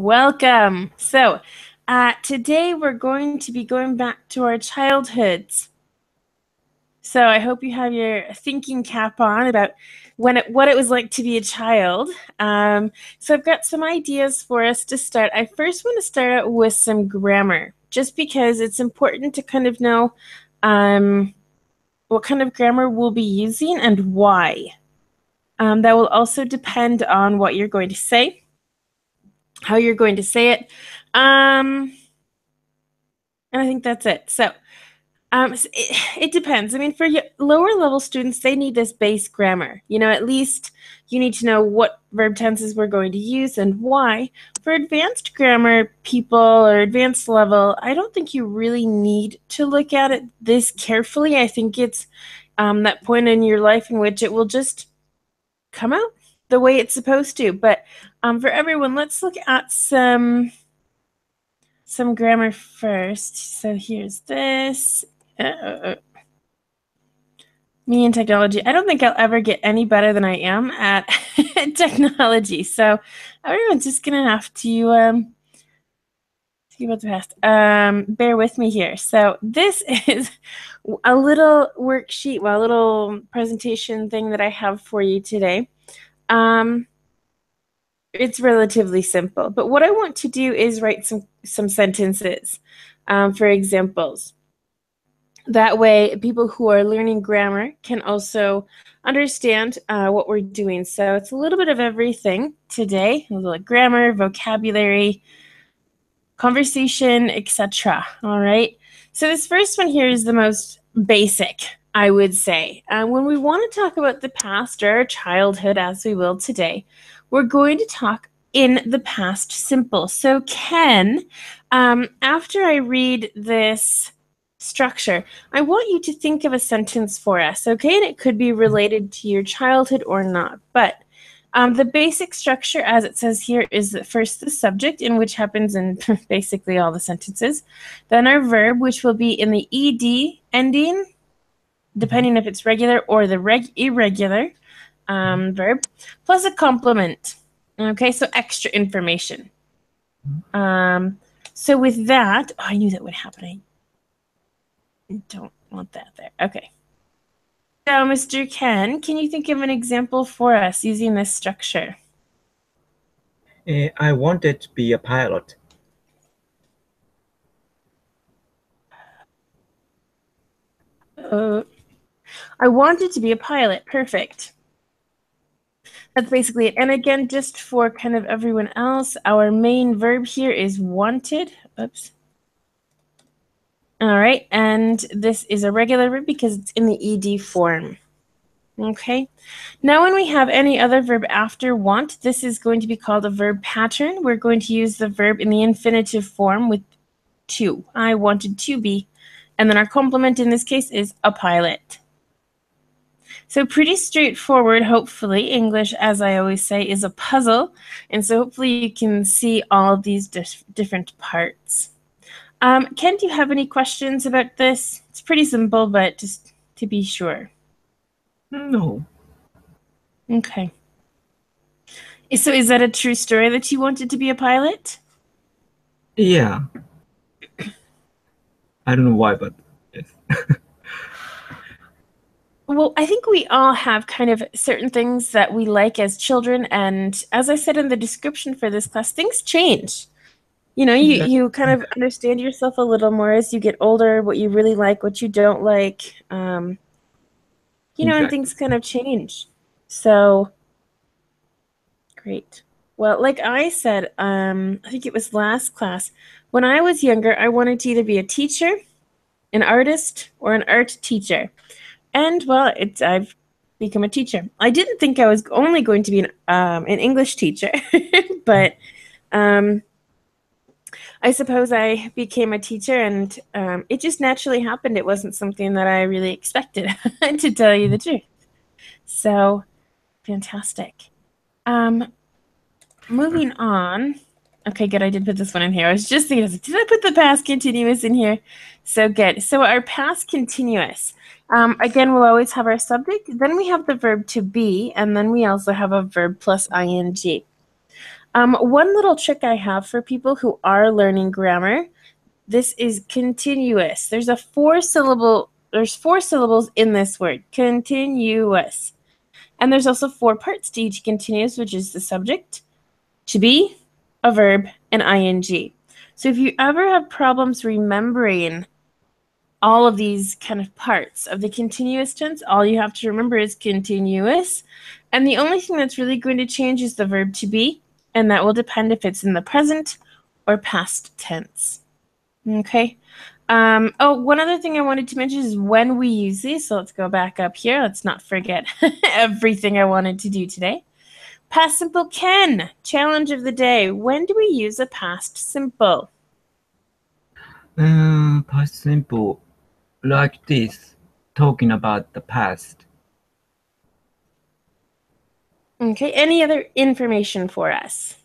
Welcome. Today we're going to be going back to our childhoods. So I hope you have your thinking cap on about what it was like to be a child. So I've got some ideas for us to start. I first want to start out with some grammar, just because it's important to kind of know what kind of grammar we'll be using and why. That will also depend on what you're going to say, how you're going to say it. And I think that's it. It depends. I mean, for lower level students, they need this base grammar. At least you need to know what verb tenses we're going to use and why. For advanced grammar people or advanced level, I don't think you really need to look at it this carefully. I think it's that point in your life in which it will just come out the way it's supposed to. But for everyone, let's look at some grammar first. So here's this. Me and technology. I don't think I'll ever get any better than I am at technology. So everyone's just gonna have to see about the past. Bear with me here. So this is a little worksheet, a little presentation thing that I have for you today. It's relatively simple, but what I want to do is write some sentences for examples. That way, people who are learning grammar can also understand what we're doing. So it's a little bit of everything today, a little grammar, vocabulary, conversation, etc. All right. So this first one here is the most basic, I would say. When we want to talk about the past or our childhood, as we will today, we're going to talk in the past simple. So Ken, after I read this structure, I want you to think of a sentence for us, okay? And it could be related to your childhood or not. But the basic structure, as it says here, is first the subject, in which happens in basically all the sentences. Then our verb, which will be in the ed ending, depending if it's regular or the irregular verb, plus a complement. Okay, so extra information. So with that, I knew that would happen. I don't want that there. Okay. So, Mr. Ken, can you think of an example for us using this structure? I wanted to be a pilot. I wanted to be a pilot. Perfect. That's basically it. And again, just for kind of everyone else, our main verb here is wanted. Oops. All right, and this is a regular verb because it's in the ed form. Okay, now when we have any other verb after want, this is going to be called a verb pattern. We're going to use the verb in the infinitive form with to. I wanted to be. And then our complement in this case is a pilot. So pretty straightforward, hopefully. English, as I always say, is a puzzle. And so hopefully you can see all these different parts. Ken, do you have any questions about this? It's pretty simple, but just to be sure. No. Okay. So is that a true story that you wanted to be a pilot? Yeah. I don't know why, but yes. Well, I think we all have kind of certain things that we like as children. And as I said in the description for this class, things change. You kind of understand yourself a little more as you get older, what you really like, what you don't like. And things kind of change. So, great. Well, like I said, I think it was last class, when I was younger, I wanted to either be a teacher, an artist, or an art teacher. And well, I've become a teacher. I didn't think I was only going to be an English teacher, but I suppose I became a teacher, and it just naturally happened. It wasn't something that I really expected, to tell you the truth. So, fantastic. Moving on. Okay, good. I did put this one in here. I was just thinking, did I put the past continuous in here? So good. So our past continuous. Again, we'll always have our subject. Then we have the verb to be, and then we also have a verb plus ing. One little trick I have for people who are learning grammar, this is continuous. There's four syllables in this word, continuous. And there's also four parts to each continuous, which is the subject, to be, a verb, and ing. So if you ever have problems remembering all of these kind of parts of the continuous tense, all you have to remember is continuous. And the only thing that's really going to change is the verb to be, and that will depend if it's in the present or past tense. Okay. Oh, one other thing I wanted to mention is when we use these. So let's go back up here. Let's not forget everything I wanted to do today. Past simple can. Challenge of the day. When do we use a past simple? Past simple, like this, talking about the past. Okay, any other information for us?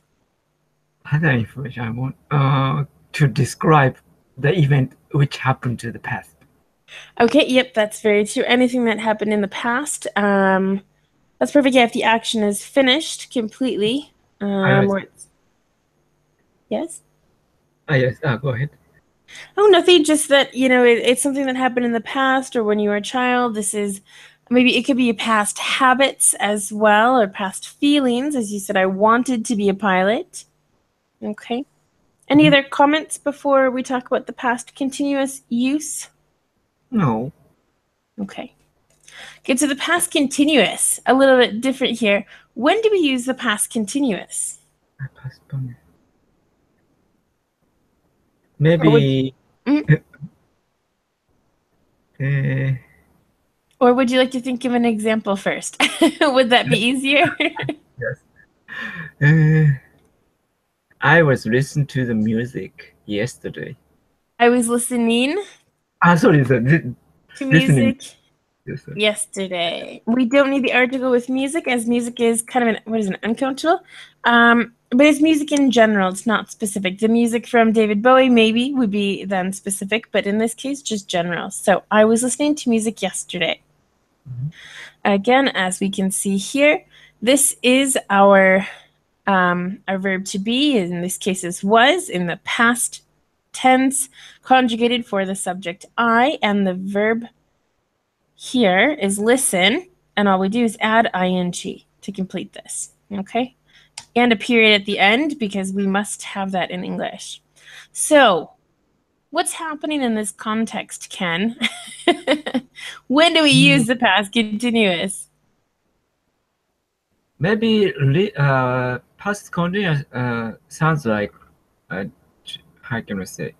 Other information I want to describe the event which happened to the past. Okay, yep, that's very true. Anything that happened in the past. That's perfect. Yeah, if the action is finished completely. Or it's... Yes? Yes, go ahead. Oh, nothing. Just that, it's something that happened in the past or when you were a child. This is maybe it could be past habits as well, or past feelings. As you said, I wanted to be a pilot. Okay. Any other comments before we talk about the past continuous use? No. Okay. Good. So the past continuous, a little bit different here. When do we use the past continuous? Maybe. Or would you like to think of an example first? Would that be easier? Yes. I was listening to the music yesterday. I was listening Sorry, to listening music yesterday. We don't need the article with music, as music is kind of an uncountable. But it's music in general. It's not specific. The music from David Bowie maybe would be then specific, but in this case, just general. So I was listening to music yesterday. Again, as we can see here, this is our verb to be. In this case, is was in the past tense, conjugated for the subject I, and the verb here is listen, and all we do is add ing to complete this, okay? And a period at the end, because we must have that in English. So what's happening in this context, Ken? When do we use the past continuous? Maybe past continuous sounds like, how can we say,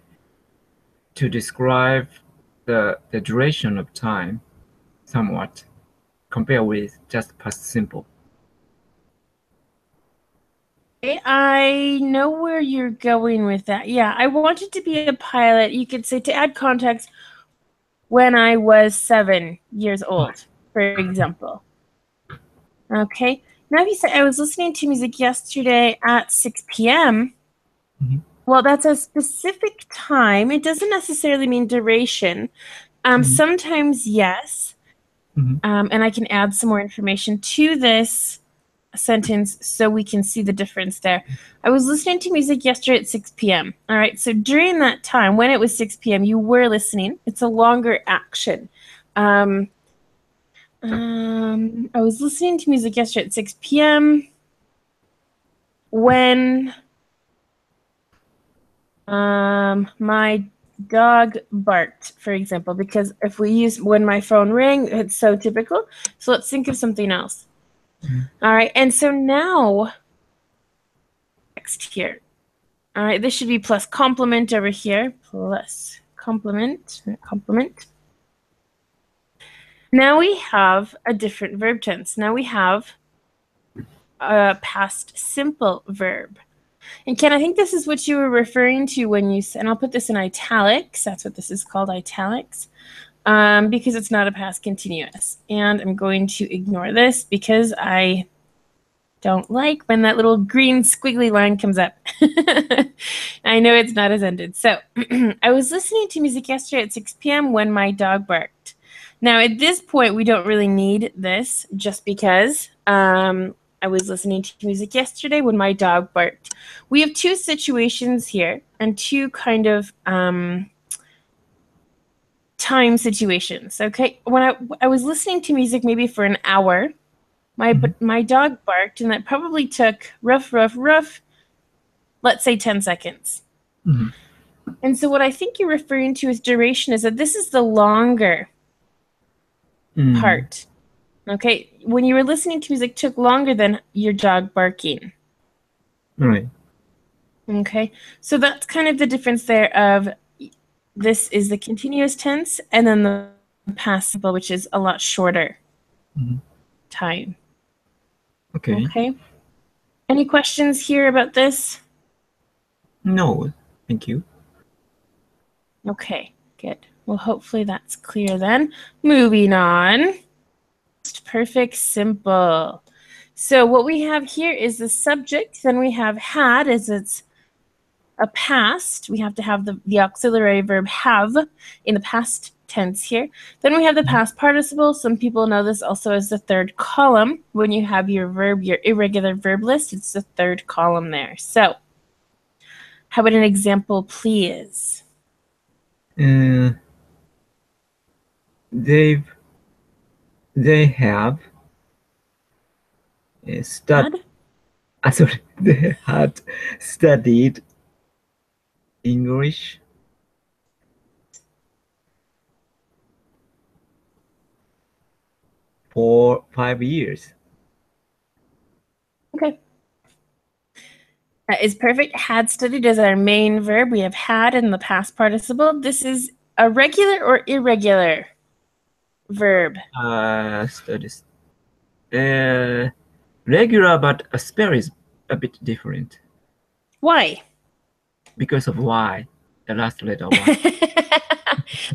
to describe the duration of time somewhat, compared with just past simple. I know where you're going with that. Yeah, I wanted to be a pilot. You could say, to add context, when I was 7 years old, for example. Okay. Now, if you say, I was listening to music yesterday at 6 p.m., well, that's a specific time. It doesn't necessarily mean duration. Sometimes, yes. And I can add some more information to this sentence so we can see the difference there. I was listening to music yesterday at 6 p.m. All right, so during that time, when it was 6 p.m., you were listening. It's a longer action. I was listening to music yesterday at 6 p.m. when my dog barked, for example, because if we use when my phone rang, it's so typical. So let's think of something else. All right, and so now next here. All right, this should be plus complement over here, plus complement. Now we have a different verb tense. Now we have a past simple verb. And Ken, I think this is what you were referring to when you said, and I'll put this in italics. That's what this is called, italics, because it's not a past continuous. And I'm going to ignore this because I don't like when that little green squiggly line comes up. I know it's not as ended. So I was listening to music yesterday at 6 p.m. when my dog barked. Now, at this point, we don't really need this just because I was listening to music yesterday when my dog barked. We have two situations here and two kind of time situations. Okay, when I was listening to music maybe for an hour, my dog barked, and that probably took rough, let's say 10 seconds. Mm-hmm. And so what I think you're referring to as duration is that this is the longer part. Okay, when you were listening to music, took longer than your dog barking. Right. Okay, so that's kind of the difference there of this is the continuous tense and then the past simple, which is a lot shorter time. Okay. Okay. Any questions here about this? No, thank you. Okay, good. Well, hopefully that's clear then. Moving on. Perfect simple. So what we have here is the subject. Then we have had as it's a past. We have to have the auxiliary verb have in the past tense here. Then we have the past participle. Some people know this also as the third column. When you have your verb, your irregular verb list, it's the third column there. So how about an example, please? They have studied. Sorry, they had studied English for 5 years. Okay. That is perfect. Had studied as our main verb. We have had in the past participle. This is a regular or irregular verb? Studies. Regular, but a spell is a bit different. Why? Because of Y, the last letter Y.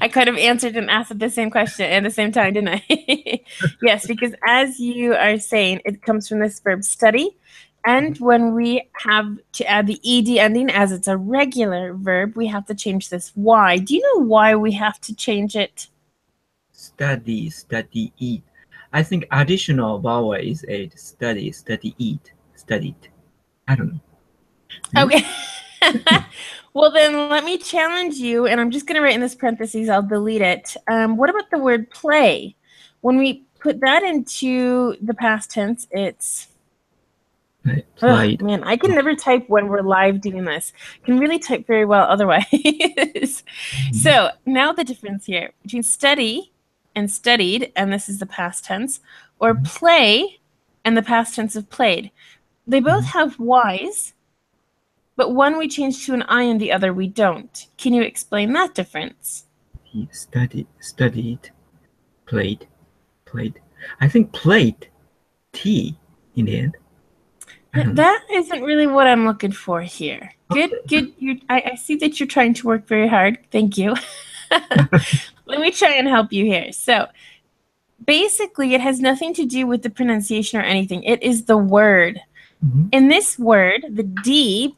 I could have answered and asked the same question at the same time, didn't I? Yes, because as you are saying, it comes from this verb study. And when we have to add the ed ending, as it's a regular verb, we have to change this Y. Do you know why we have to change it? Study, study, eat. I think additional vowel is a study, study, eat, studied. I don't know. Okay. Well, then let me challenge you, and I'm just going to write in this parentheses, I'll delete it. What about the word play? When we put that into the past tense, it's... Played. Oh, man, I can never type when we're live doing this. I can really type very well otherwise. So now the difference here between study and studied, and this is the past tense, or play and the past tense of played. They both have Y's, but one we change to an I and the other we don't. Can you explain that difference? He studied, played. I think played T in the end. That isn't really what I'm looking for here. Good. I see that you're trying to work very hard. Thank you. Let me try and help you here. So basically, it has nothing to do with the pronunciation or anything. It is the word. In this word, the D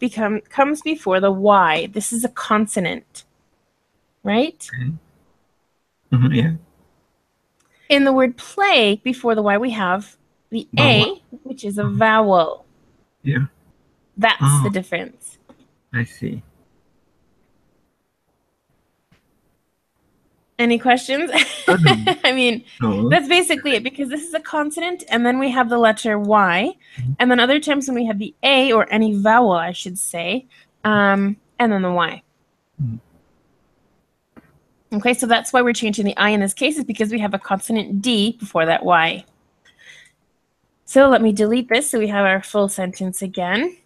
comes before the Y. This is a consonant, right? Yeah. In the word play, before the Y, we have the A, which is a vowel. Yeah. That's the difference. I see. Any questions? I mean, that's basically it, because this is a consonant, and then we have the letter Y, and then other times when we have the A, or any vowel, I should say, and then the Y. Okay, so that's why we're changing the I in this case, is because we have a consonant D before that Y. So let me delete this so we have our full sentence again.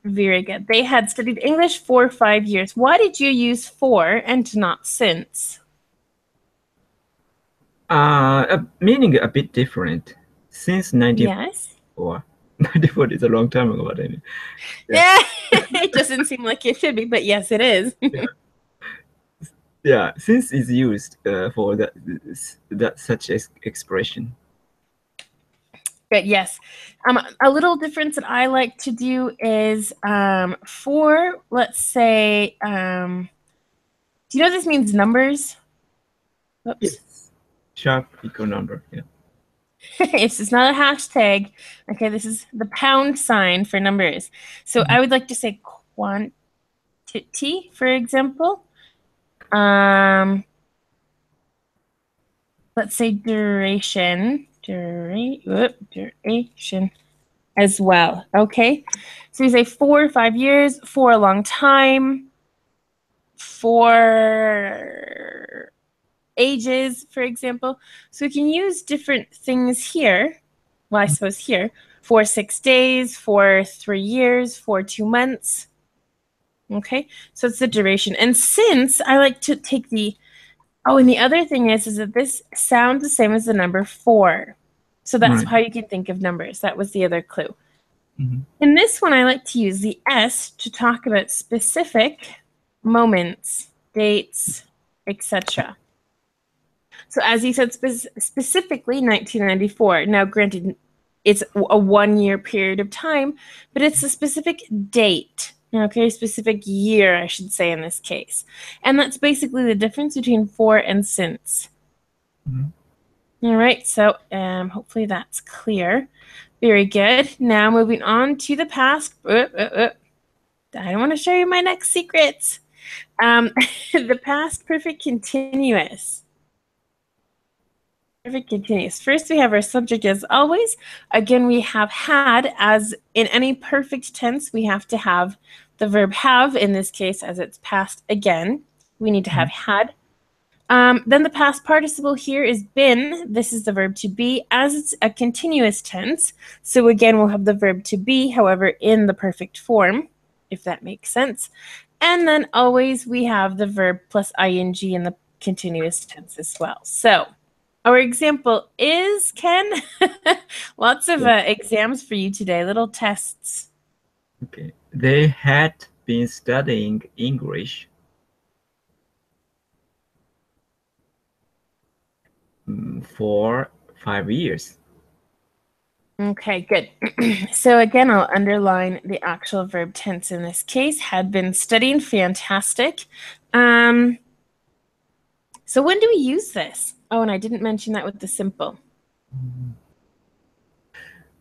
Very good. They had studied English for 5 years. Why did you use for and not since? Meaning a bit different. Since 1994. Yes. 94 is a long time ago, but I mean. Yeah. It doesn't seem like it should be, but yes, it is. Yeah, since is used for that such expression. Good, yes. A little difference that I like to do is for, let's say, do you know what this means, numbers? Oops. Yes. Sharp equal number, yeah. It's not a hashtag. Okay, this is the pound sign for numbers. So I would like to say quantity, for example. Let's say duration as well. Okay, so you say 4 or 5 years, for a long time, for ages, for example. So we can use different things here. Well, I suppose here, for 6 days, for 3 years, for 2 months. Okay, so it's the duration. And since I like to take the, oh, and the other thing is that this sounds the same as the number 4. So that's Right. how you can think of numbers. That was the other clue. Mhm. In this one, I like to use the S to talk about specific moments, dates, etc. So as you said, specifically 1994. Now, granted, it's a 1-year period of time, but it's a specific date. Okay, specific year, I should say in this case. And that's basically the difference between for and since. Mhm. All right, so hopefully that's clear. Very good. Now moving on to the past. I don't want to show you my next secrets. The past perfect continuous. Perfect continuous. First, we have our subject as always. Again, we have had, as in any perfect tense, we have to have the verb have, in this case, as it's past again. We need to have had. Then the past participle here is been. This is the verb to be, as it's a continuous tense. So again, we'll have the verb to be, however, in the perfect form, if that makes sense. And then always we have the verb plus ing in the continuous tense as well. So our example is, Ken, lots of exams for you today, little tests. Okay. They had been studying English for 5 years. Okay, good. So again, I'll underline the actual verb tense in this case. Had been studying, fantastic. So when do we use this? Oh, and I didn't mention that with the simple.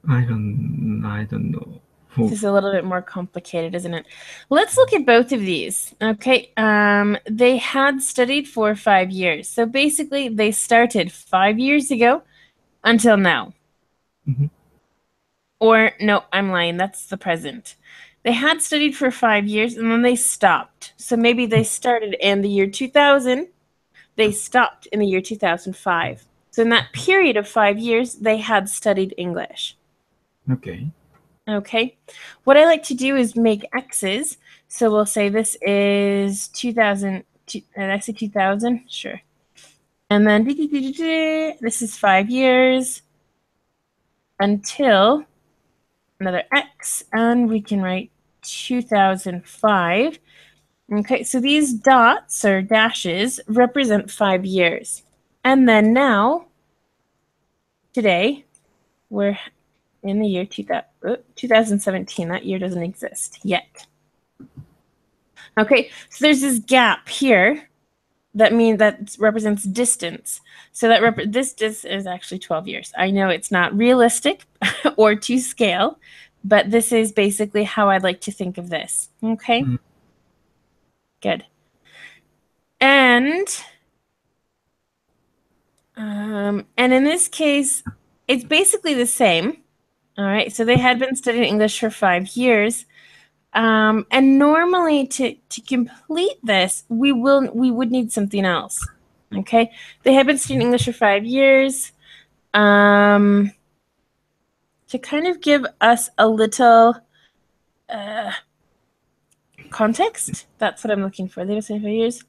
I don't know. This is a little bit more complicated, isn't it? Let's look at both of these. Okay. They had studied for 5 years. So basically, they started 5 years ago until now. Mhm. Or, no, I'm lying. That's the present. They had studied for 5 years and then they stopped. So maybe they started in the year 2000. They stopped in the year 2005. So in that period of 5 years, they had studied English. Okay. Okay. What I like to do is make X's. So we'll say this is 2000. Did I say 2000? Sure. And then this is 5 years until another X, and we can write 2005. Okay, so these dots or dashes represent 5 years. And then now, today, we're in the year 2017. That year doesn't exist yet. Okay, so there's this gap here that represents distance. So that this is actually 12 years. I know it's not realistic or to scale, but this is basically how I'd like to think of this. Okay, good. And in this case, it's basically the same. All right, so they had been studying English for 5 years. And normally to complete this, we would need something else. Okay, they have been studying English for 5 years. To kind of give us a little context. That's what I'm looking for. They've been studying 5 years.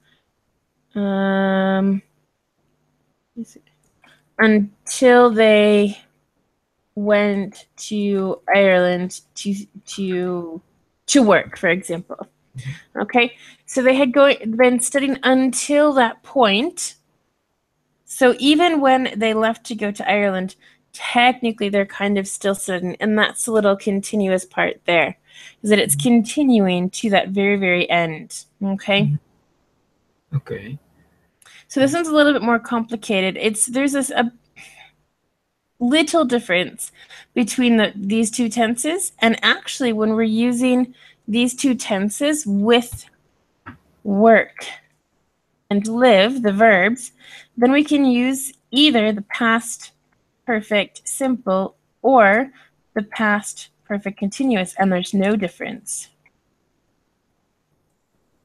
Until they went to Ireland to work, for example. Okay, so they had been studying until that point. So even when they left to go to Ireland, technically they're kind of still studying, and that's the little continuous part there, is that it's continuing to that very, very end. Okay. Okay. So this one's a little bit more complicated. There's this little difference between these two tenses. And actually, when we're using these two tenses with work and live, the verbs, then we can use either the past perfect simple or the past perfect continuous, and there's no difference.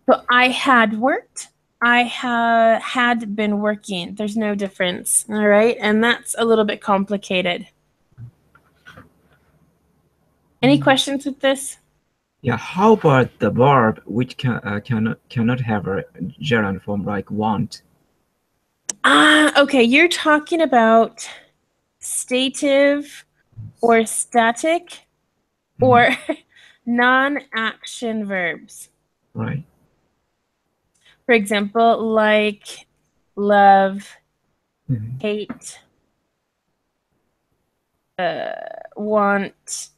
So I had worked, I had been working. There's no difference, all right? And that's a little bit complicated. Any questions with this? Yeah, how about the verb which cannot have a gerund form like want? Okay, you're talking about stative or static or non-action verbs. Right. For example, like love, hate, want,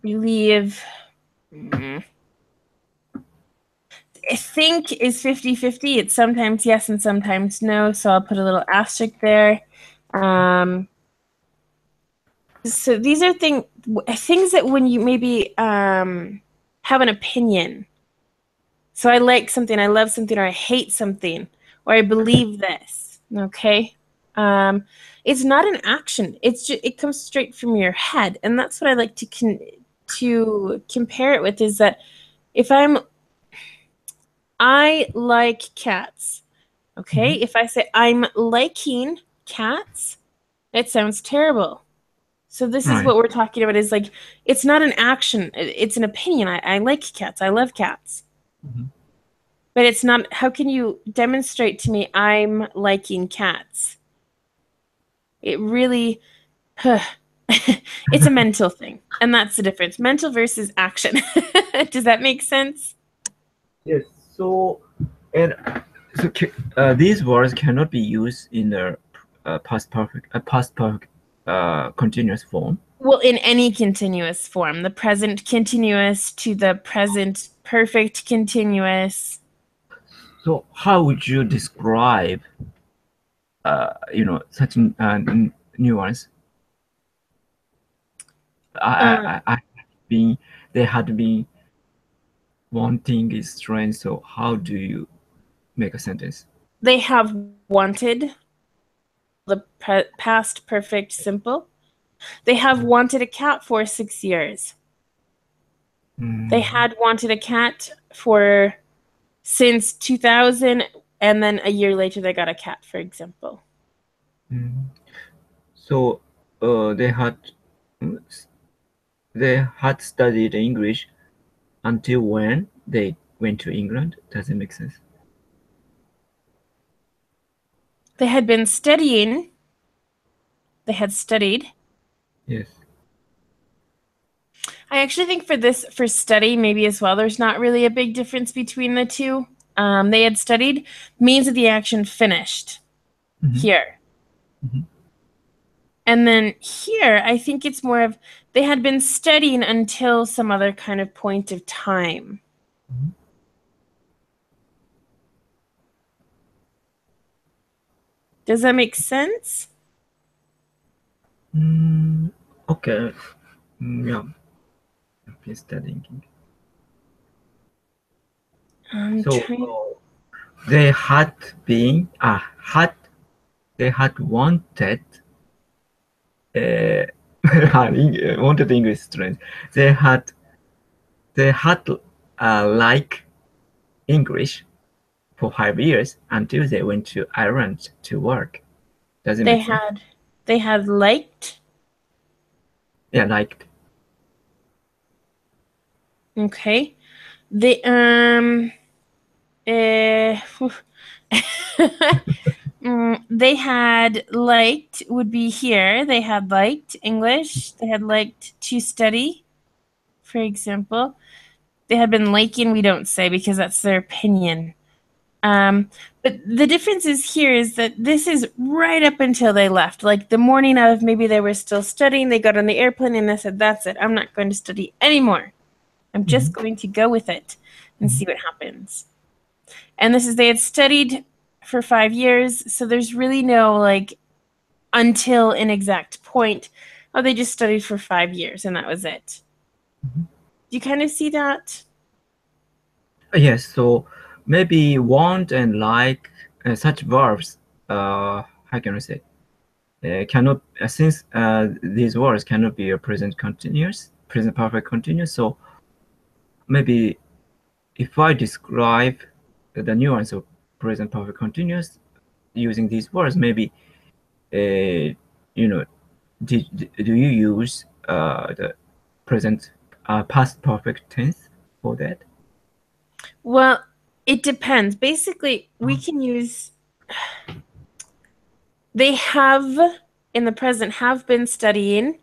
believe. I think is 50-50. It's sometimes yes and sometimes no, so I'll put a little asterisk there. So these are things that when you maybe have an opinion. So I like something, I love something, or I hate something, or I believe this, okay? It's not an action. It's just, it comes straight from your head. And that's what I like to compare it with, is that if I like cats, okay? If I say I'm liking cats, it sounds terrible. So this is what we're talking about, is like, it's not an action, it's an opinion. I like cats, I love cats. But it's not, how can you demonstrate to me I'm liking cats? It really, it's a mental thing. And that's the difference. Mental versus action. Does that make sense? Yes. So, and these words cannot be used in the past perfect continuous form. Well, in any continuous form, the present continuous to the present perfect continuous. So, how would you describe, such nuance? They had been wanting is strength. So, how do you make a sentence? They have wanted, the past perfect simple. They have wanted a cat for 6 years. They had wanted a cat for since 2000, and then a year later they got a cat, for example. So they had studied English until when they went to England. Does it make sense? They had been studying. They had studied. Yes. I actually think for study, maybe as well, there's not really a big difference between the two. They had studied means that the action finished here. And then here, I think it's more of they had been studying until some other kind of point of time. Does that make sense? Okay. Yeah. Been studying. They had been they had wanted wanted English strength. They had like English for 5 years until they went to Ireland to work. Does it make sense? They had liked. Yeah, liked. Okay. They they had liked would be here. They had liked English. They had liked to study, for example. They had been liking, we don't say because that's their opinion. But the difference is here is that this is right up until they left. Like the morning of, maybe they were still studying, they got on the airplane and they said, that's it, I'm not going to study anymore. I'm just going to go with it and see what happens. And this is, they had studied for 5 years, so there's really no like until an exact point. Oh, they just studied for 5 years and that was it. Mhm. Do you kind of see that? Yes, so maybe want and like such verbs, how can I say, cannot, since these words cannot be a present continuous, present perfect continuous, so maybe if I describe the nuance of present perfect continuous using these words, maybe, you know, do you use the present past perfect tense for that? Well, it depends. Basically, we can use they have in the present have been studying,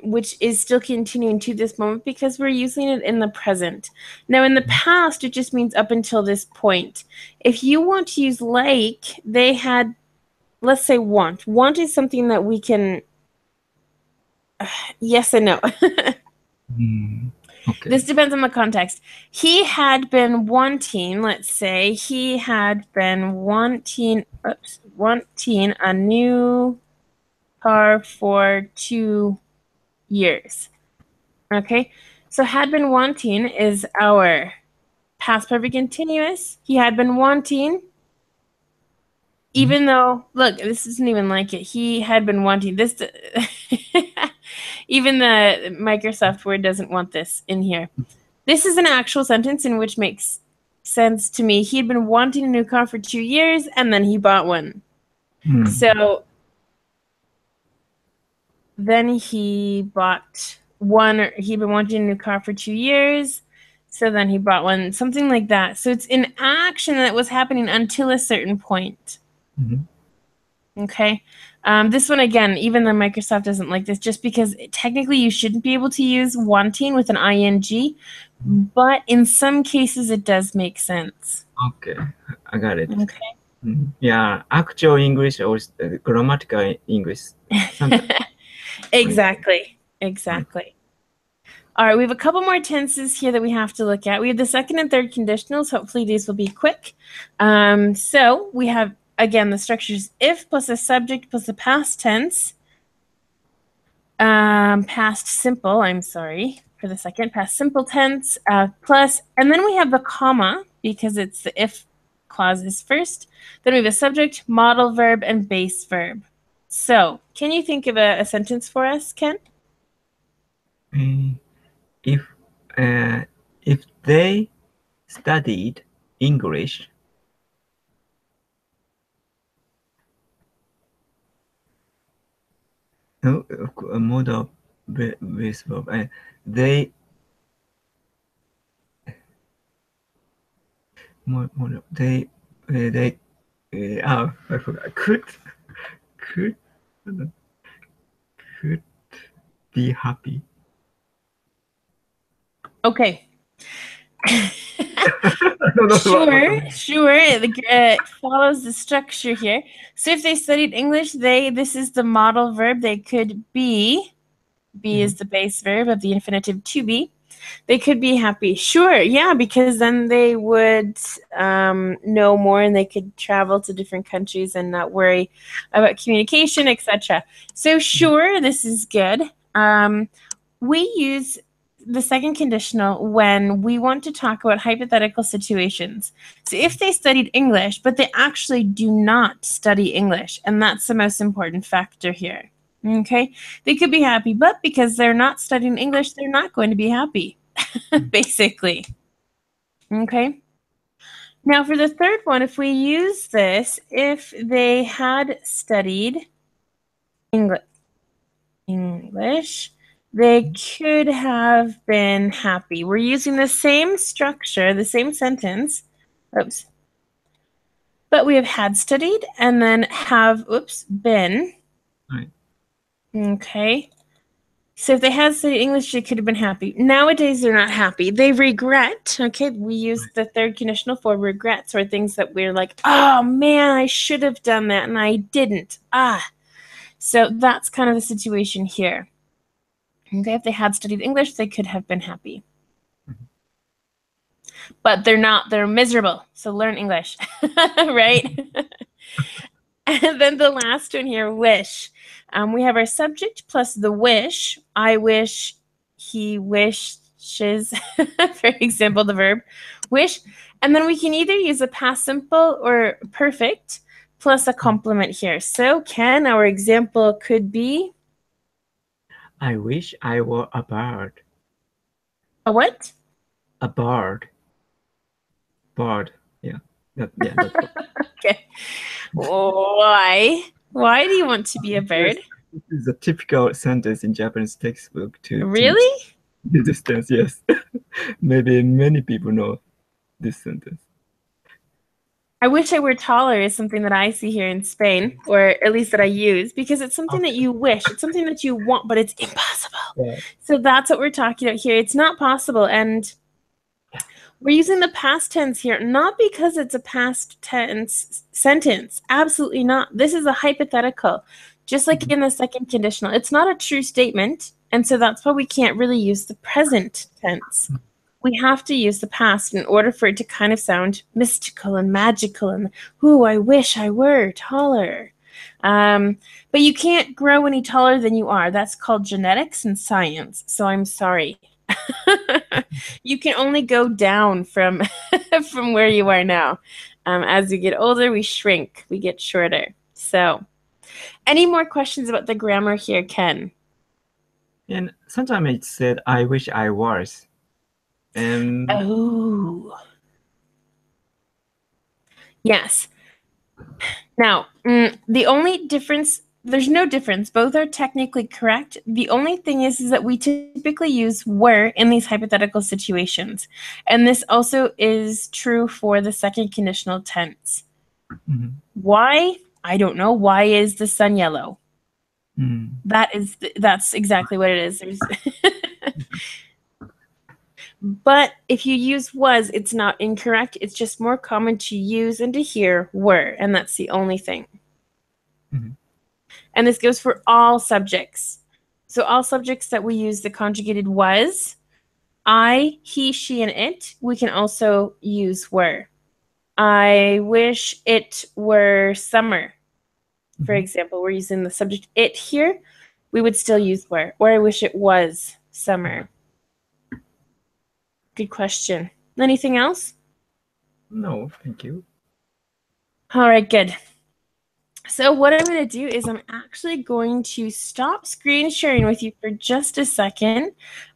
which is still continuing to this moment because we're using it in the present. Now, in the past, it just means up until this point. If you want to use like, they had, let's say want. Want is something that we can, yes and no. Okay. This depends on the context. He had been wanting, let's say, he had been wanting a new car for 2 years. Okay, so had been wanting is our past perfect continuous. He had been wanting, even though, look, this isn't even like it. He had been wanting this. Even the Microsoft Word doesn't want this in here. This is an actual sentence in which makes sense to me. He had been wanting a new car for 2 years and then he bought one. So then he bought one, or he'd been wanting a new car for 2 years. So then he bought one, something like that. So it's an action that was happening until a certain point. Okay. This one, again, even though Microsoft doesn't like this, just because technically you shouldn't be able to use wanting with an ing, but in some cases it does make sense. Okay, I got it. Okay. Yeah, actual English or grammatical English. Sometimes. Exactly. Right. Exactly. All right, we have a couple more tenses here that we have to look at. We have the second and third conditionals. Hopefully these will be quick. So we have, again, the structures if plus a subject plus a past tense. Past simple, I'm sorry for the second, past simple tense, plus, and then we have the comma because it's the if clauses first. Then we have a subject, modal verb, and base verb. So can you think of a sentence for us, Ken? If if they studied English, no, a modal base verb, they modal they I forgot could could be happy. Okay. No, Sure. It follows the structure here. So if they studied English, this is the modal verb. They could be. Be is the base verb of the infinitive to be. They could be happy. Sure, yeah, because then they would know more and they could travel to different countries and not worry about communication, etc. So sure, this is good. We use the second conditional when we want to talk about hypothetical situations. So if they studied English, but they actually do not study English, and that's the most important factor here. Okay, they could be happy, but because they're not studying English, they're not going to be happy, basically. Okay. Now for the third one, if we use this, if they had studied English, they could have been happy. We're using the same structure, the same sentence. Oops. But we have had studied and then have, been. Right. Okay. So if they had studied English, they could have been happy. Nowadays, they're not happy. They regret. Okay, we use the third conditional for regrets or things that we're like, oh man, I should have done that and I didn't. So that's kind of the situation here. Okay, if they had studied English, they could have been happy. But they're not. They're miserable. So learn English, right? And then the last one here, wish. We have our subject plus the wish. I wish, he wishes, for example, the verb wish. And then we can either use a past simple or perfect plus a complement here. So Ken, our example could be? I wish I were a bird. A what? A bird. Bird. Yeah. That's all. Okay. Why? Why do you want to be a bird? This is a typical sentence in Japanese textbook to teach Really? the distance. Yes. Maybe many people know this sentence. I wish I were taller is something that I see here in Spain, or at least that I use, because it's something that you wish. It's something that you want, but it's impossible. Yeah. So that's what we're talking about here. It's not possible. And we're using the past tense here, not because it's a past tense sentence. Absolutely not. This is a hypothetical, just like in the second conditional. It's not a true statement. And so that's why we can't really use the present tense. We have to use the past in order for it to kind of sound mystical and magical and, ooh, I wish I were taller. But you can't grow any taller than you are. That's called genetics and science. So I'm sorry. You can only go down from from where you are now. As we get older, we shrink, we get shorter. So any more questions about the grammar here, Ken? And sometimes it said, I wish I was. Oh. Yes. Now, the only difference, there's no difference. Both are technically correct. The only thing is that we typically use were in these hypothetical situations. And this also is true for the second conditional tense. Why? I don't know. Why is the sun yellow? That's exactly what it is. But if you use was, it's not incorrect. It's just more common to use and to hear were, and that's the only thing. And this goes for all subjects. So all subjects that we use the conjugated was, I, he, she, and it, we can also use were. I wish it were summer. For example, we're using the subject it here. We would still use were. Or I wish it was summer. Good question. Anything else? No, thank you. All right, good. So what I'm going to do is I'm actually going to stop screen sharing with you for just a second.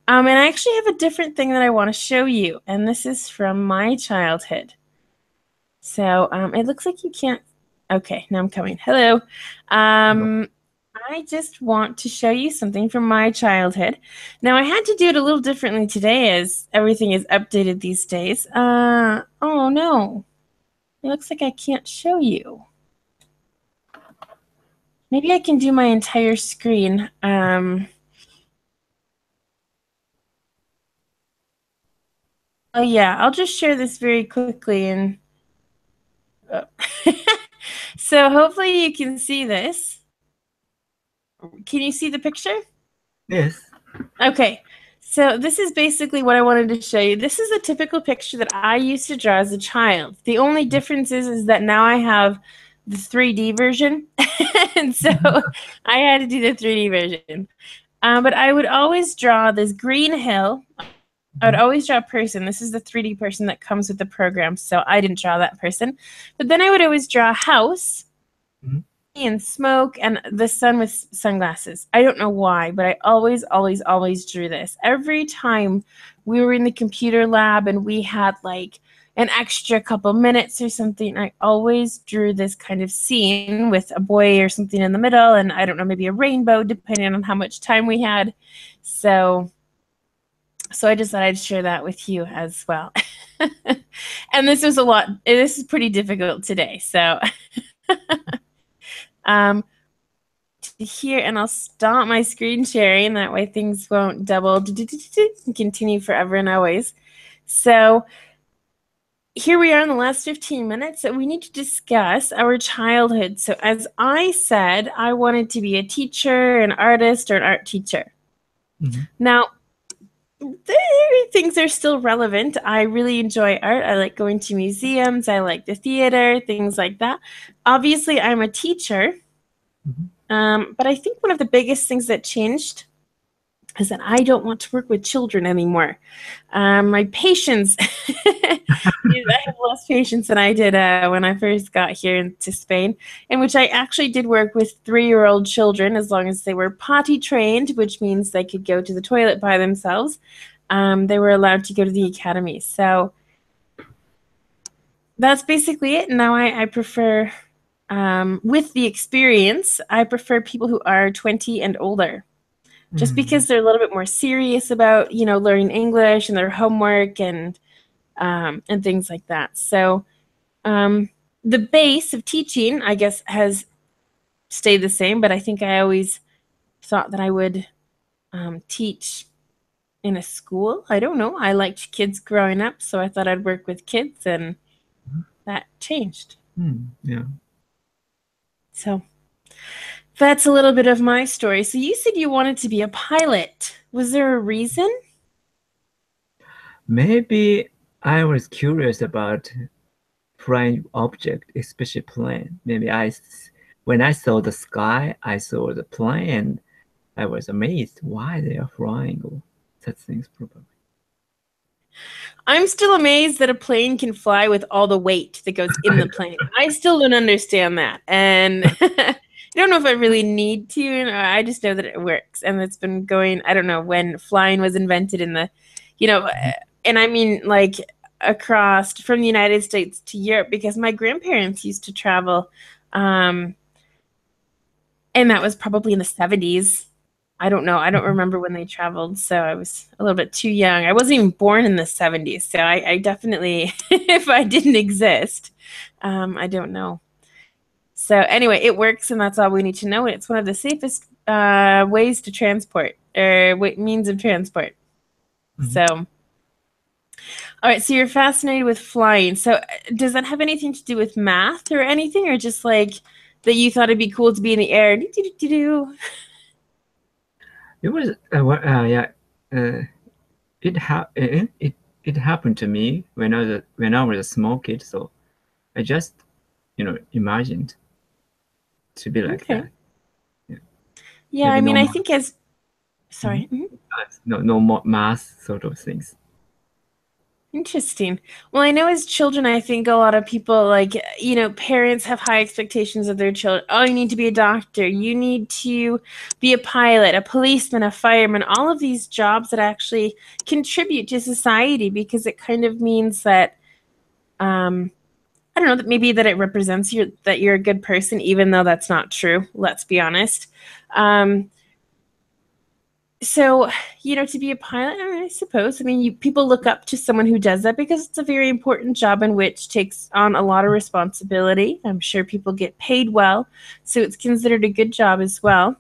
And I actually have a different thing that I want to show you. And this is from my childhood. So it looks like you can't. Okay, now I'm coming. Hello. I just want to show you something from my childhood. Now, I had to do it a little differently today as everything is updated these days. Oh, no. It looks like I can't show you. Maybe I can do my entire screen. Oh, yeah, I'll just share this very quickly. And so hopefully you can see this. Can you see the picture? Yes. Okay, so this is basically what I wanted to show you. This is a typical picture that I used to draw as a child. The only difference is that now I have the 3D version, and so I had to do the 3D version. But I would always draw this green hill. I would always draw a person. This is the 3D person that comes with the program, so I didn't draw that person. But then I would always draw a house, and smoke and the sun with sunglasses. I don't know why, but I always drew this. Every time we were in the computer lab and we had like an extra couple minutes or something, I always drew this kind of scene with a boy or something in the middle, and I don't know, maybe a rainbow, depending on how much time we had. So I decided I'd share that with you as well. And this was this is pretty difficult today, so here, and I'll stop my screen sharing. That way things won't double and continue forever and always. So here we are in the last 15 minutes that we need to discuss our childhood. So as I said, I wanted to be a teacher, an artist, or an art teacher. Now, things are still relevant. I really enjoy art. I like going to museums. I like the theater, things like that. Obviously, I'm a teacher, but I think one of the biggest things that changed is that I don't want to work with children anymore. My patience, I have less patience than I did when I first got here to Spain, in which I actually did work with 3-year-old children as long as they were potty trained, which means they could go to the toilet by themselves. They were allowed to go to the academy. So that's basically it. Now I prefer, with the experience, I prefer people who are 20 and older. Just because they're a little bit more serious about, learning English and their homework and things like that. So the base of teaching, I guess, has stayed the same, but I think I always thought that I would teach in a school. I don't know. I liked kids growing up, so I thought I'd work with kids, and that changed. Yeah. So that's a little bit of my story. So you said you wanted to be a pilot. Was there a reason? Maybe I was curious about flying object, especially plane. Maybe when I saw the sky, I saw the plane, and I was amazed why they are flying or such things probably. I'm still amazed that a plane can fly with all the weight that goes in the plane. I still don't understand that. And I don't know if I really need to. I just know that it works. And it's been going, I don't know, when flying was invented in the, and I mean like across from the United States to Europe, because my grandparents used to travel. And that was probably in the 70s. I don't know. I don't remember when they traveled, so I was a little bit too young. I wasn't even born in the 70s, so I definitely, if I didn't exist, I don't know. So anyway, it works, and that's all we need to know. It's one of the safest ways to transport, or means of transport. So, all right, so you're fascinated with flying. So does that have anything to do with math or anything, or just like that you thought it'd be cool to be in the air? It was yeah. It happened to me when I was a small kid. So I just imagined to be like Okay. that. Yeah. Yeah, Maybe I no mean, I more. think as, sorry. No more math sort of things. Interesting. Well, I know as children, I think a lot of people, like, parents have high expectations of their children. Oh, you need to be a doctor. You need to be a pilot, a policeman, a fireman, all of these jobs that actually contribute to society, because it kind of means that, I don't know, that maybe that it represents that you're a good person, even though that's not true. Let's be honest. Um, So, to be a pilot, I suppose. I mean, people look up to someone who does that because it's a very important job in which takes on a lot of responsibility. I'm sure people get paid well, so it's considered a good job as well.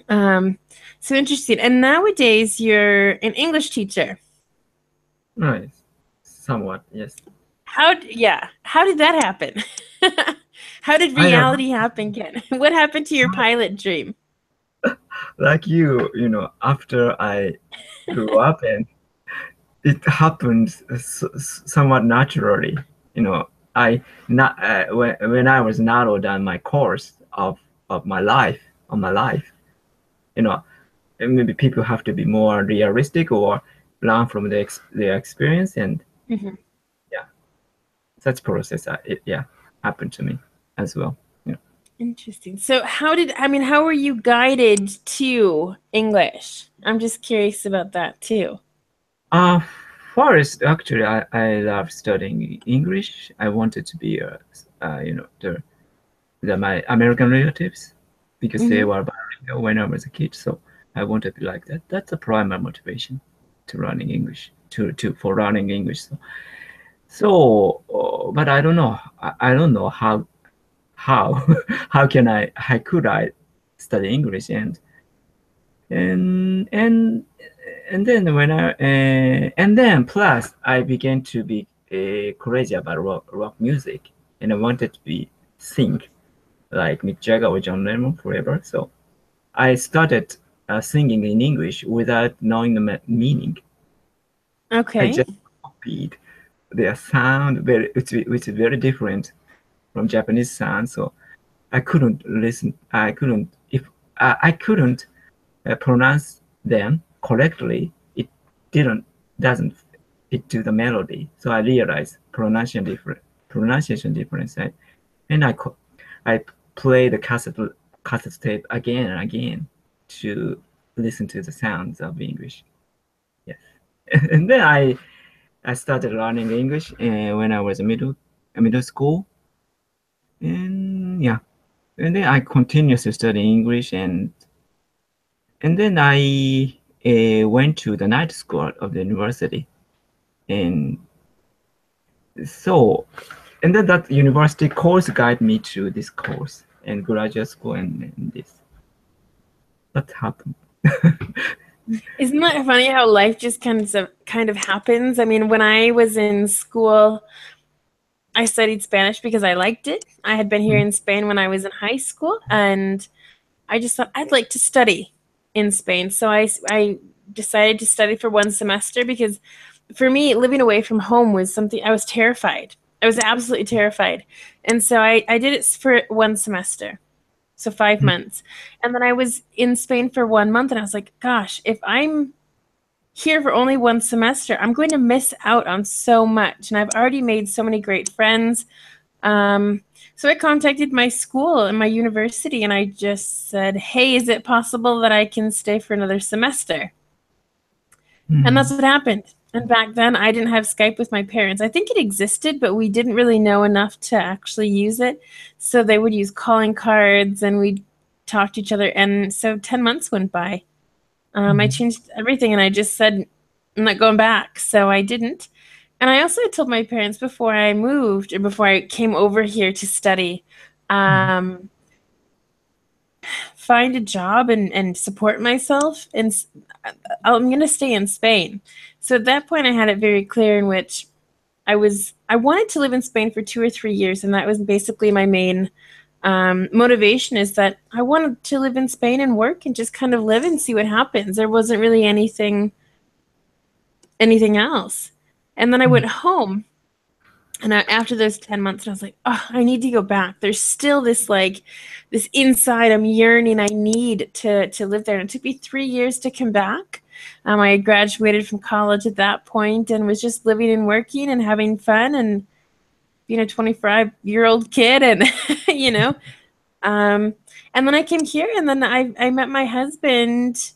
Um, so interesting. And nowadays, you're an English teacher. Right. Somewhat, yes. How did that happen? How did I don't know. reality happen, Ken? What happened to your pilot dream? Like after I grew up, and it happened somewhat naturally. I not when I was narrowed down my course of my life on my life. You know, and maybe people have to be more realistic or learn from their experience, and Mhm. yeah, such process. Yeah, happened to me as well. Yeah. Interesting. So how were you guided to English? I'm just curious about that too. Uh, First, actually, I love studying English. I wanted to be my American relatives because they Hmm. were bilingual when I was a kid. So I wanted to be like that. That's the primary motivation to learning English, for learning English. But I don't know. I don't know how how could I study English, and and and then and then plus I began to be crazy about rock music, and I wanted to be sing like Mick Jagger or John Lennon forever. So I started singing in English without knowing the meaning. I Okay. just copied their sound, which is very different from Japanese sound. So I couldn't listen. I couldn't if I couldn't pronounce them correctly. It didn't doesn't fit to the melody. So I realized pronunciation difference, and I play the cassette tape again and again to listen to the sounds of English. Yes, and then I started learning English when I was middle school, and yeah, and then I continued to study English, and then I went to the night school of the university, and so and then that university course guided me to this course and graduate school and this that happened. Isn't that funny how life just kind of happens? I mean, when I was in school, I studied Spanish because I liked it. I had been here in Spain when I was in high school, and I just thought I'd like to study in Spain. So I decided to study for one semester because for me, living away from home was something I was terrified. I was absolutely terrified. And so I did it for one semester, so 5 months. And then I was in Spain for 1 month, and I was like, gosh, if I'm here for only one semester, I'm going to miss out on so much. And I've already made so many great friends. So I contacted my school and my university, and I just said, hey, is it possible that I can stay for another semester? And that's what happened. And back then, I didn't have Skype with my parents. I think it existed, but we didn't really know enough to actually use it. So they would use calling cards, and we'd talk to each other. And so 10 months went by. I changed everything, and I just said, I'm not going back. So I didn't. And I also told my parents before I moved or before I came over here to study, um, find a job and support myself. And I'm going to stay in Spain. So at that point, I had it very clear in which I wanted to live in Spain for 2 or 3 years. And that was basically my main motivation, is that I wanted to live in Spain and work and just kind of live and see what happens. There wasn't really anything else. And then I went home, and after those 10 months, I was like, oh, I need to go back. There's still this this inside, I'm yearning, I need to live there. And it took me 3 years to come back. I had graduated from college at that point and was just living and working and having fun and being a 25-year-old kid. And, you know, and then I came here, and then I met my husband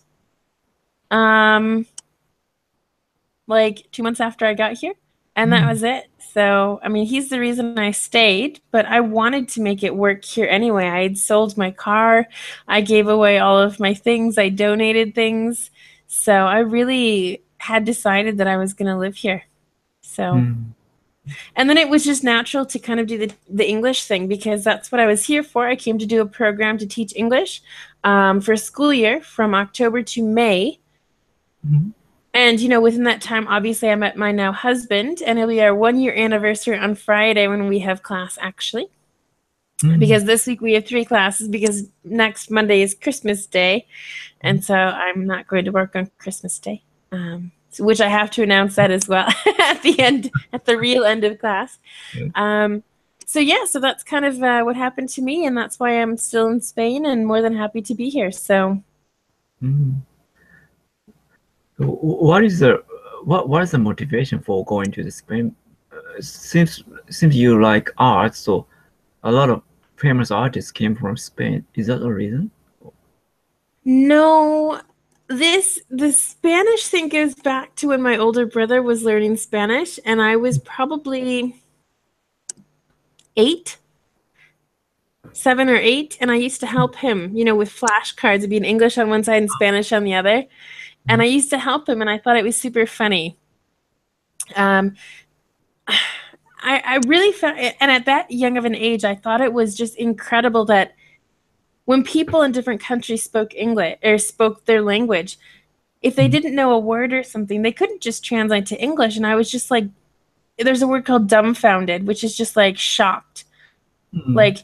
like 2 months after I got here. And that was it. So, I mean, he's the reason I stayed, but I wanted to make it work here anyway. I had sold my car. I gave away all of my things. I donated things. So I really had decided that I was going to live here. So, and then it was just natural to kind of do the English thing, because that's what I was here for. I came to do a program to teach English for a school year from October to May. And, you know, within that time, obviously, I met my now husband, and it'll be our 1 year anniversary on Friday when we have class, actually. Because this week we have 3 classes, because next Monday is Christmas Day. And so I'm not going to work on Christmas Day, which I have to announce that as well at the real end of class. So yeah, so that's kind of what happened to me, and that's why I'm still in Spain and more than happy to be here. So. What is the motivation for going to the Spain? Since you like art, so a lot of famous artists came from Spain. Is that the reason? No, the Spanish thing goes back to when my older brother was learning Spanish, and I was probably 7 or 8, and I used to help him, you know, with flashcards. It'd be in English on one side and Spanish on the other. And I used to help him, and I thought it was super funny. I really found, and at that young of an age, I thought it was just incredible that when people in different countries spoke English or spoke their language, if they didn't know a word or something, they couldn't just translate to English. And I was just like, there's a word called dumbfounded, which is just like shocked. Like,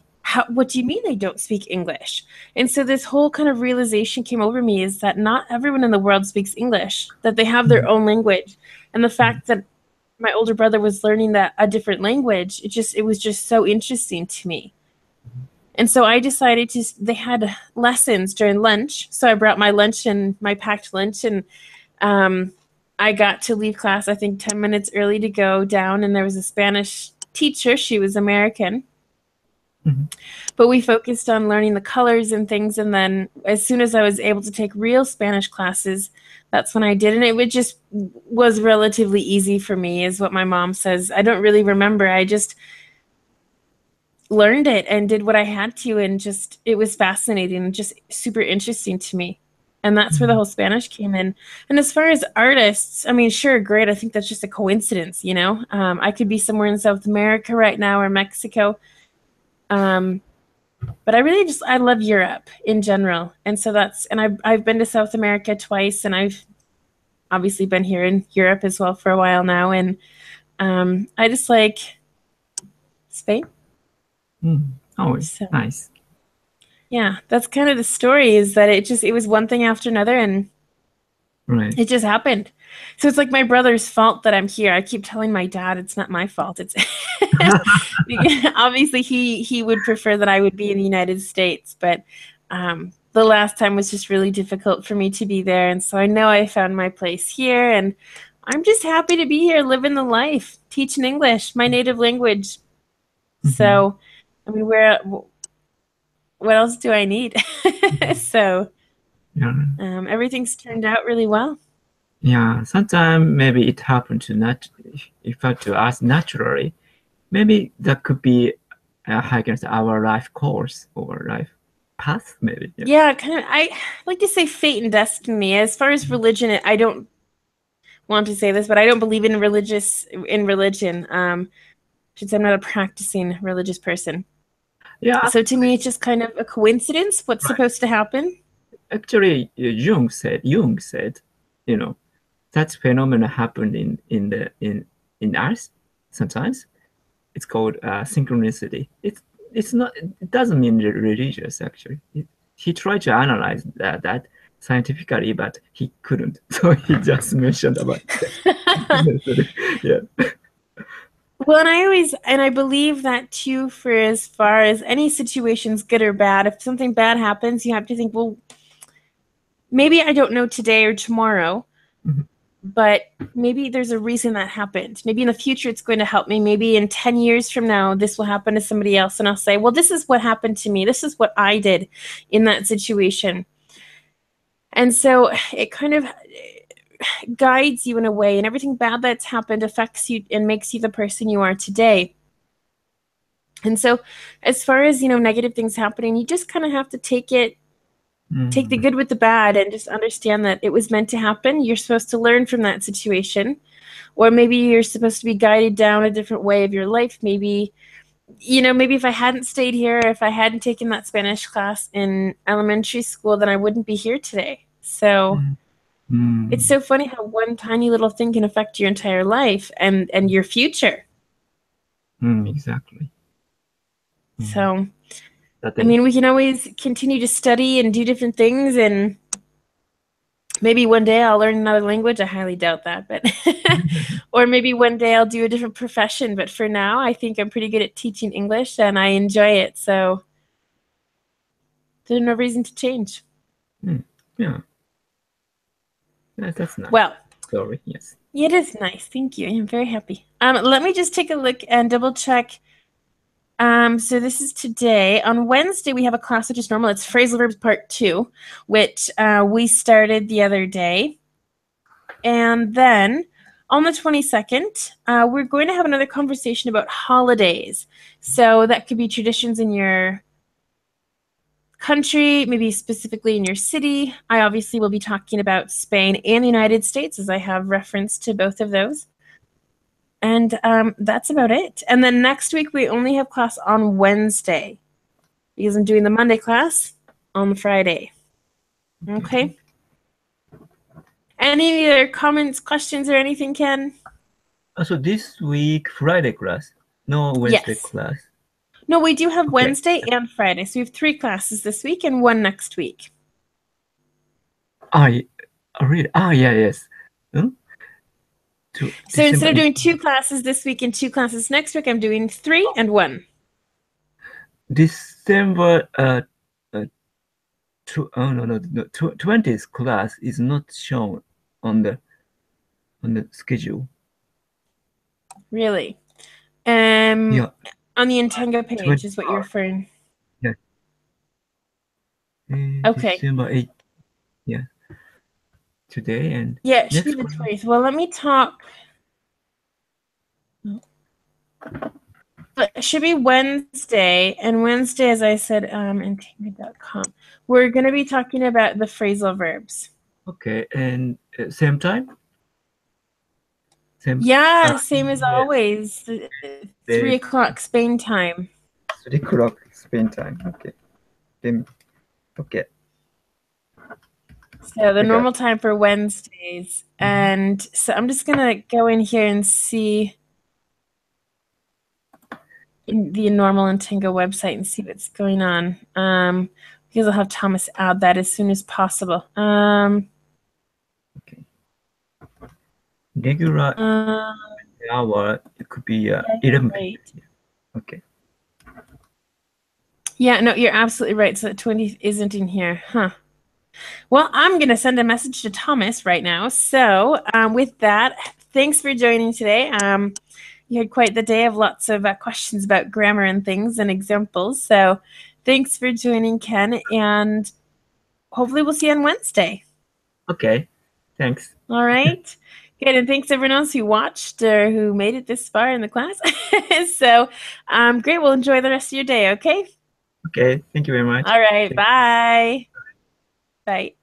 what do you mean they don't speak English? And so this whole kind of realization came over me is that not everyone in the world speaks English, that they have their own language. And the fact that my older brother was learning that a different language, it was just so interesting to me. And so I decided they had lessons during lunch. So I brought my lunch and my packed lunch, and I got to leave class, I think 10 minutes early to go down. And there was a Spanish teacher. She was American. But we focused on learning the colors and things. And then as soon as I was able to take real Spanish classes, that's when I did. And it just was relatively easy for me, is what my mom says. I don't really remember. I just learned it and did what I had to. And it was fascinating and just super interesting to me. And that's where the whole Spanish came in. And as far as artists, I mean, sure, great. I think that's just a coincidence, you know? I could be somewhere in South America right now or Mexico. But I love Europe in general. And so I've been to South America twice, and I've obviously been here in Europe as well for a while now. And I just like Spain. Oh, nice. Yeah, that's kind of the story, is that it was one thing after another, and it just happened. So it's like my brother's fault that I'm here. I keep telling my dad it's not my fault. It's obviously he would prefer that I would be in the United States, but the last time was just really difficult for me to be there. And so I know I found my place here, and I'm just happy to be here, living the life, teaching English, my native language. So, I mean, what else do I need? So everything's turned out really well. Yeah, sometimes maybe it happened to us naturally. Maybe that could be, I guess, our life course or life path, maybe. Yeah, kind of. I like to say fate and destiny. As far as religion, I don't want to say this, but I don't believe in religion. Since I'm not a practicing religious person. Yeah. So to me, it's just kind of a coincidence. What's supposed to happen? Actually, Jung said, you know, that phenomenon happened in us sometimes. It's called synchronicity. It's not. It doesn't mean religious actually. He tried to analyze that scientifically, but he couldn't. So he just mentioned about synchronicity. Yeah. Well, and I believe that too, for as far as any situation's good or bad. If something bad happens, you have to think, well, maybe I don't know today or tomorrow, but maybe there's a reason that happened. Maybe in the future it's going to help me. Maybe in 10 years from now, this will happen to somebody else, and I'll say, well, this is what happened to me. This is what I did in that situation. And so it kind of guides you in a way, and everything bad that's happened affects you and makes you the person you are today. And so as far as, negative things happening, you just kind of have to take the good with the bad, and just understand that it was meant to happen. You're supposed to learn from that situation, or maybe you're supposed to be guided down a different way of your life. Maybe if I hadn't stayed here, if I hadn't taken that Spanish class in elementary school, then I wouldn't be here today. So it's so funny how one tiny little thing can affect your entire life and your future. Exactly. So, I mean, we can always continue to study and do different things, and maybe one day I'll learn another language. I highly doubt that, but or maybe one day I'll do a different profession. But for now, I think I'm pretty good at teaching English, and I enjoy it. So there's no reason to change. Yeah. That's nice. Well, story, yes. It is nice. Thank you. I'm very happy. Let me just take a look and double check. So this is today. On Wednesday, we have a class which is normal. It's phrasal verbs part 2, which we started the other day. And then on the 22nd, we're going to have another conversation about holidays. So that could be traditions in your country, maybe specifically in your city. I obviously will be talking about Spain and the United States, as I have reference to both of those. And that's about it. And then next week, we only have class on Wednesday, because I'm doing the Monday class on the Friday. Okay. Any other comments, questions, or anything, Ken? So this week, Friday class, no Wednesday class. No, we do have Okay. Wednesday and Friday. So we have 3 classes this week and 1 next week. Really? Yeah, yes. Hmm? So instead December of doing 2 classes this week and 2 classes next week, I'm doing 3 and 1. December no, 20th class is not shown on the schedule. Really? Yeah, On the Intenga page 20, is what you're referring. yeah. Okay. December 8th. Yeah. Today and Yeah, it should be next the class. 20th. Well, let me talk. But it should be Wednesday, and Wednesday, as I said, Intenga.com. We're going to be talking about the phrasal verbs. Okay, and same time? Same. Same as always. 3 o'clock Spain time. 3 o'clock Spain time. Okay. Then, okay. So the normal time for Wednesdays. And so I'm just going to go in here and see in the normal Intenga website and see what's going on. Because I'll have Thomas add that as soon as possible. Okay. Regular hour, it could be 11 right. Okay. Yeah, no, you're absolutely right. So the 20th isn't in here. Huh. Well, I'm going to send a message to Thomas right now. So with that, thanks for joining today. You had quite the day of lots of questions about grammar and things and examples. So thanks for joining, Ken, and hopefully we'll see you on Wednesday. Okay. Thanks. All right. Good, and thanks everyone else who watched or who made it this far in the class. So great. We'll enjoy the rest of your day, okay? Okay. Thank you very much. All right. Bye. Bye.